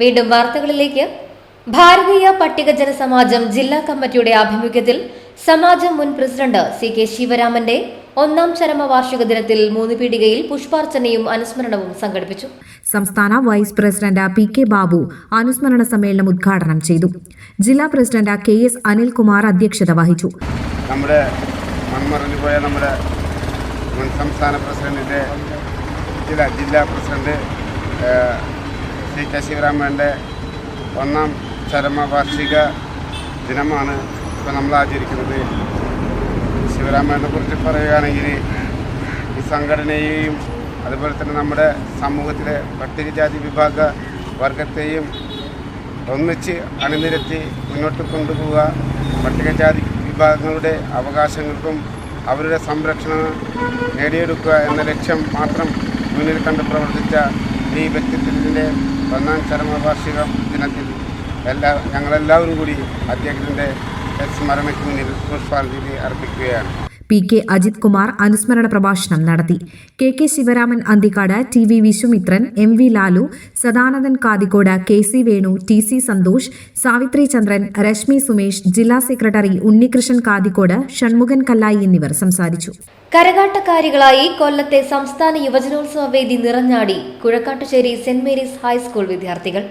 വീണ്ടും വാർത്തകളിലേക്ക്. ഭാരതീയ പട്ടികജന സമാജം ജില്ലാ കമ്മിറ്റിയുടെ ആഭിമുഖ്യത്തിൽ സമാജം മുൻ പ്രസിഡന്റ് CK ശിവരാമന്റെ 1ാം ചരമവാർഷിക ദിനത്തിൽ 3 പീടികയിൽ പുഷ്പാർച്ചനയും അനുസ്മരണവും സംഘടിപ്പിച്ചു. സംസ്ഥാന വൈസ് പ്രസിഡന്റ് PK ബാബു അനുസ്മരണ സമ്മേളനം ഉദ്ഘാടനം ചെയ്തു. ജില്ലാ പ്രസിഡന്റ് KS അനിൽകുമാർ അധ്യക്ഷത വഹിച്ചു. നമ്മുടെ മൺമറഞ്ഞുപോയ നമ്മുടെ മുൻ സംസ്ഥാന പ്രസിഡന്റിന്റെ ജില്ലാ പ്രസിഡന്റ് CK ശിവരാമന്റെ 1ാം ചരമവാർഷിക ദിനമാണ് ഇപ്പോൾ നമ്മൾ ആചരിക്കുന്നത്. ശിവരാമനെ കുറിച്ച് പറയുകയാണെങ്കിൽ ഈ സംഘടനയെയും അതുപോലെ തന്നെ നമ്മുടെ സമൂഹത്തിലെ പട്ടികജാതി വിഭാഗ വർഗത്തെയും ഒന്നിച്ച് അണിനിരത്തി മുന്നോട്ട് കൊണ്ടുപോവുക, പട്ടികജാതി വിഭാഗങ്ങളുടെ അവകാശങ്ങൾക്കും അവരുടെ സംരക്ഷണം നേടിയെടുക്കുക എന്ന ലക്ഷ്യം മാത്രം മുന്നിൽ കണ്ട് പ്രവർത്തിച്ച ഈ വ്യക്തിത്വത്തിൻ്റെ 1ാം ചരമവാർഷിക ദിനത്തിൽ ഞങ്ങളെല്ലാവരും കൂടി അദ്ദേഹത്തിൻ്റെ സ്മരണയ്ക്ക് മുന്നിൽ പുഷ്പാഞ്ജലി അർപ്പിക്കുകയാണ്. PK അജിത് കുമാർ അനുസ്മരണ പ്രഭാഷണം നടത്തി. KK Sivaraman Anthikad, TV വിശ്വമിത്രൻ, MV Lalu, Sadanandan Kathikode, KC Venu, TC Santhosh, Savitri ചന്ദ്രൻ, രശ്മി സുമേഷ്, ജില്ലാ സെക്രട്ടറി ഉണ്ണികൃഷ്ണൻ കാതിക്കോട്, ഷൺമുഖൻ കല്ലായി എന്നിവർ സംസാരിച്ചു. കരകാട്ടക്കാരികളായി കൊല്ലത്തെ സംസ്ഥാന യുവജനോത്സവ വേദി നിറഞ്ഞാടി കുഴക്കാട്ടുശ്ശേരി സെന്റ് മേരീസ് ഹൈസ്കൂൾ വിദ്യാർത്ഥികൾ.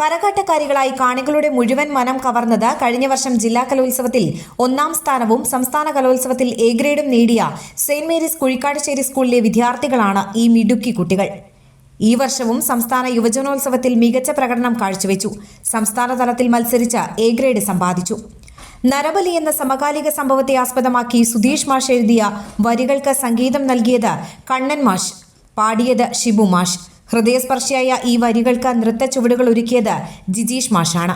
കരകാട്ടക്കാരികളായി കാണികളുടെ മുഴുവൻ മനം കവർന്നത് കഴിഞ്ഞ വർഷം ജില്ലാ കലോത്സവത്തിൽ 1ാം സ്ഥാനവും സംസ്ഥാന കലോത്സവത്തിൽ A ഗ്രേഡും നേടിയ സെന്റ് മേരീസ് കുഴിക്കാട്ടുശ്ശേരി സ്കൂളിലെ വിദ്യാർത്ഥികളാണ് ഈ മിടുക്കി കുട്ടികൾ. ഈ വർഷവും സംസ്ഥാന യുവജനോത്സവത്തിൽ മികച്ച പ്രകടനം കാഴ്ചവെച്ചു. സംസ്ഥാന തലത്തിൽ മത്സരിച്ച് A ഗ്രേഡ് സമ്പാദിച്ചു. നരബലി എന്ന സമകാലിക സംഭവത്തെ ആസ്പദമാക്കി സുധീഷ് മാഷ് എഴുതിയ വരികൾക്ക് സംഗീതം നൽകിയത് കണ്ണൻ മാഷ്, പാടിയത് ഷിബു മാഷ്. ഹൃദയസ്പർശിയായ ഈ വരികൾക്ക് നൃത്ത ചുവടുകൾ ഒരുക്കിയത് ജിജീഷ് മാഷാണ്.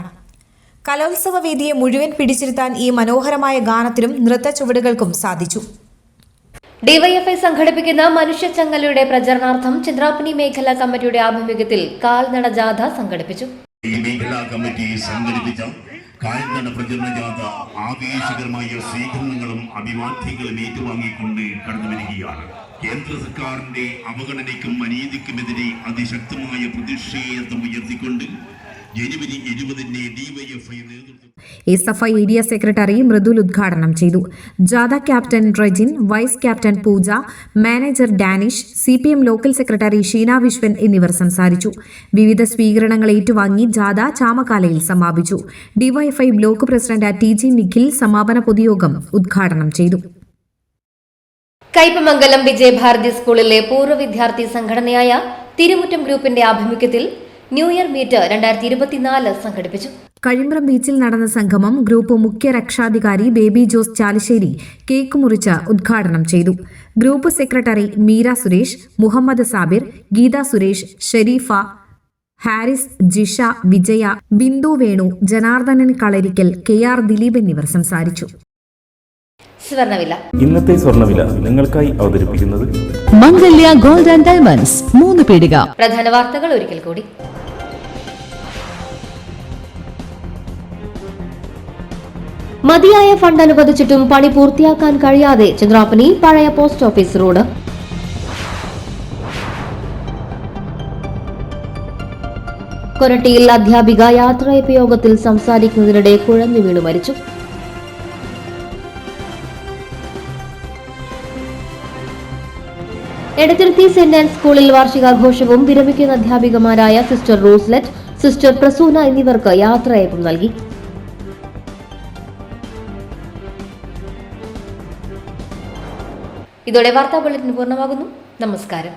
കലോത്സവ വേദിയെ മുഴുവൻ പിടിച്ചിരുത്താൻ ഈ മനോഹരമായ ഗാനത്തിനും നൃത്ത ചുവടുകൾക്കും സാധിച്ചു. DYFI സംഘടിപ്പിക്കുന്ന മനുഷ്യച്ചങ്ങലയുടെ പ്രചരണാർത്ഥം ചന്ദ്രാപ്പനി മേഖലാ കമ്മിറ്റിയുടെ ആഭിമുഖ്യത്തിൽ കാൽനട ജാഥ സംഘടിപ്പിച്ചു. കാൽനട പ്രചരണ ജാഥ ആവേശകരമായ സ്വീകരണങ്ങളും അഭിവാദ്യങ്ങളും ഏറ്റുവാങ്ങിക്കൊണ്ട് കടന്നുവരികയാണ്. കേന്ദ്ര സർക്കാരിന്റെ അവഗണനയ്ക്കും അനീതിക്കുമെതിരെ അതിശക്തമായ പ്രതിഷേധം ഉയർത്തിക്കൊണ്ട് ജനുവരി 20-ന് DYFI നേതൃത്വം SFI ഏരിയ സെക്രട്ടറി മൃദുൽ ഉദ്ഘാടനം ചെയ്തു. ജാഥ captain Rejin, vice captain Pooja, manager Danish, CPM local secretary Sheena Viswan എന്നിവർ സംസാരിച്ചു. വിവിധ സ്വീകരണങ്ങൾ ഏറ്റുവാങ്ങി ജാഥ ചാമക്കാലയിൽ സമാപിച്ചു. DYFI block president TG Nikhil സമാപന പൊതുയോഗം ഉദ്ഘാടനം ചെയ്തു. കയ്പമംഗലം വിജയഭാരതി സ്കൂളിലെ പൂർവ്വ വിദ്യാർത്ഥി സംഘടനയായ തിരുമുറ്റം ഗ്രൂപ്പിന്റെ ആഭിമുഖ്യത്തിൽ ന്യൂ ഇയർ മീറ്റ് 2024 സംഘടിപ്പിച്ചു. കഴിമ്പ്രം ബീച്ചിൽ നടന്ന സംഗമം ഗ്രൂപ്പ് മുഖ്യ രക്ഷാധികാരി ബേബി ജോസ് ചാലിശ്ശേരി കേക്ക് മുറിച്ച് ഉദ്ഘാടനം ചെയ്തു. ഗ്രൂപ്പ് സെക്രട്ടറി മീര സുരേഷ്, മുഹമ്മദ് സാബിർ, ഗീത സുരേഷ്, ഷെരീഫ, ഹാരിസ്, ജിഷ, വിജയ, ബിന്ദു വേണു, ജനാർദ്ദനൻ കളരിക്കൽ, KR ദിലീപ് എന്നിവർ സംസാരിച്ചു. സ്വർണ്ണവില. ഇന്നത്തെ സ്വർണ്ണവില നിങ്ങൾക്കായി അവതരിപ്പിക്കുന്നത് മംഗല്യ ഗോൾഡ് ആൻഡ് ഡയമണ്ട്സ് 3 പീടിക. പ്രധാന വാർത്തകൾ ഒരിക്കൽ കൂടി. മതിയായ ഫണ്ട് അനുവദിച്ചിട്ടും പണി പൂർത്തിയാക്കാൻ കഴിയാതെ ചന്ദ്രാപ്പനി പഴയ പോസ്റ്റ് ഓഫീസ് റോഡ്. കൊരട്ടിയിൽ അധ്യാപിക യാത്രയപ്പ് യോഗത്തിൽ സംസാരിക്കുന്നതിനിടെ കുഴഞ്ഞു വീണു മരിച്ചു. എടത്തിരുത്തി സെന്റ് ആൻഡ് സ്കൂളിൽ വാർഷികാഘോഷവും വിരമിക്കുന്ന അധ്യാപികമാരായ സിസ്റ്റർ റോസ്ലെറ്റ്, സിസ്റ്റർ പ്രസൂന എന്നിവർക്ക് യാത്രയപ്പും നൽകി. ഇതോടെ വാർത്താ ബുള്ളറ്റിൻ പൂർണ്ണമാകുന്നു. നമസ്കാരം.